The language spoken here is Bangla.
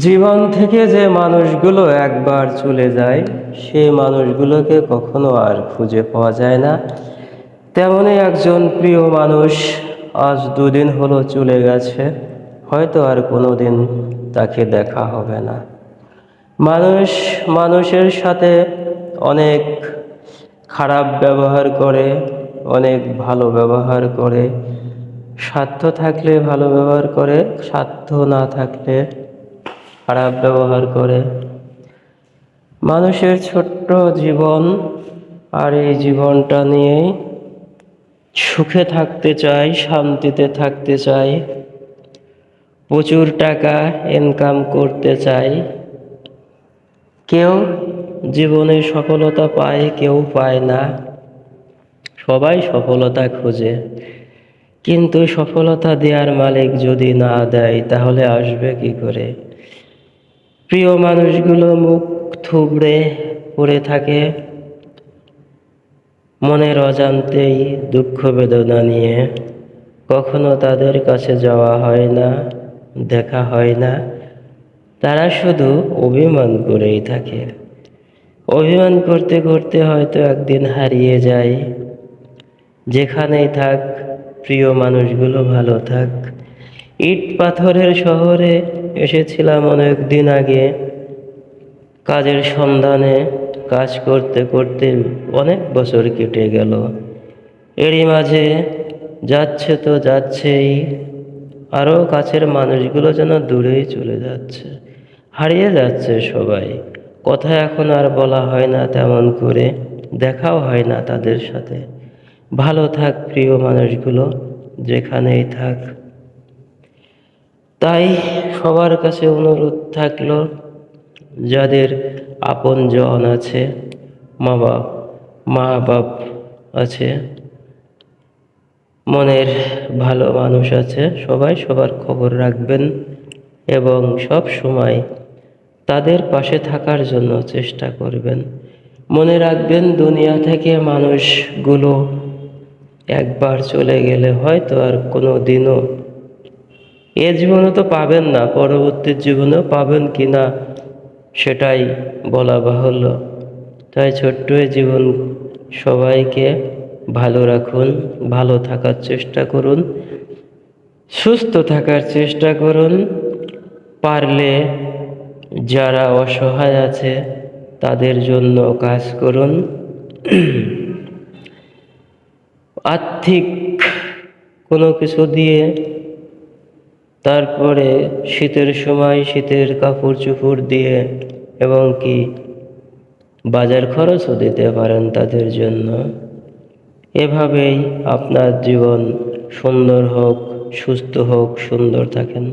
জীবন থেকে যে মানুষগুলো একবার চলে যায়, সেই মানুষগুলোকে কখনো আর খুঁজে পাওয়া যায় না। তেমনই একজন প্রিয় মানুষ আজ দুদিন হলো চলে গেছে, হয়তো আর কোনোদিন তাকে দেখা হবে না। মানুষ মানুষের সাথে অনেক খারাপ ব্যবহার করে, অনেক ভালো ব্যবহার করে। স্বার্থ থাকলে ভালো ব্যবহার করে, স্বার্থ না থাকলে খারাপ ব্যবহার করে। মানুষের ছোট্ট জীবন, আর এই জীবনটা নিয়েই সুখে থাকতে চাই, শান্তিতে থাকতে চাই, প্রচুর টাকা ইনকাম করতে চাই। কেউ জীবনে সফলতা পায়, কেউ পায় না। সবাই সফলতা খোঁজে, কিন্তু সফলতা দেওয়ার মালিক যদি না দেয় তাহলে আসবে কি করে? প্রিয় মানুষগুলো মুখ থুবড়ে পড়ে থাকে মনের অজান্তেই দুঃখ বেদনা নিয়ে। কখনো তাদের কাছে যাওয়া হয় না, দেখা হয় না। তারা শুধু অভিমান করেই থাকে। অভিমান করতে করতে হয়তো একদিন হারিয়ে যায়। যেখানেই থাক, প্রিয় মানুষগুলো ভালো থাক। ইট পাথরের শহরে এসেছিলাম অনেক দিন আগে, কাজের সন্ধানে। কাজ করতে করতে অনেক বছর কেটে গেল। এরই মাঝে যাচ্ছে তো যাচ্ছেই, আরও কাছের মানুষগুলো যেন দূরেই চলে যাচ্ছে, হারিয়ে যাচ্ছে সবাই। কথা এখন আর বলা হয় না তেমন করে, দেখাও হয় না তাদের সাথে। ভালো থাক প্রিয় মানুষগুলো, যেখানেই থাক। তাই সবার কাছে অনুরোধ থাকলো, যাদের আপনজন আছে, মা বাপ আছে, মনের ভালো মানুষ আছে, সবাই সবার খবর রাখবেন এবং সব সময় তাদের পাশে থাকার জন্য চেষ্টা করবেন। মনে রাখবেন, দুনিয়া থেকে মানুষগুলো একবার চলে গেলে হয়তো আর কোনো দিনও এ জীবনে তো পাবেন না, পরবর্তী জীবনেও পাবেন কি না সেটাই বলা বাহুল্য। তাই ছোট্ট জীবন সবাইকে ভালো রাখুন, ভালো থাকার চেষ্টা করুন, সুস্থ থাকার চেষ্টা করুন। পারলে যারা অসহায় আছে তাদের জন্য কাজ করুন। আর্থিক কোনো কিছু দিয়ে, তারপরে শীতের সময় শীতের কাপড় চোপড় দিয়ে, এবং কি বাজার খরচও দিতে পারেন তাদের জন্য। এভাবেই আপনার জীবন সুন্দর হোক, সুস্থ হোক, সুন্দর থাকেন।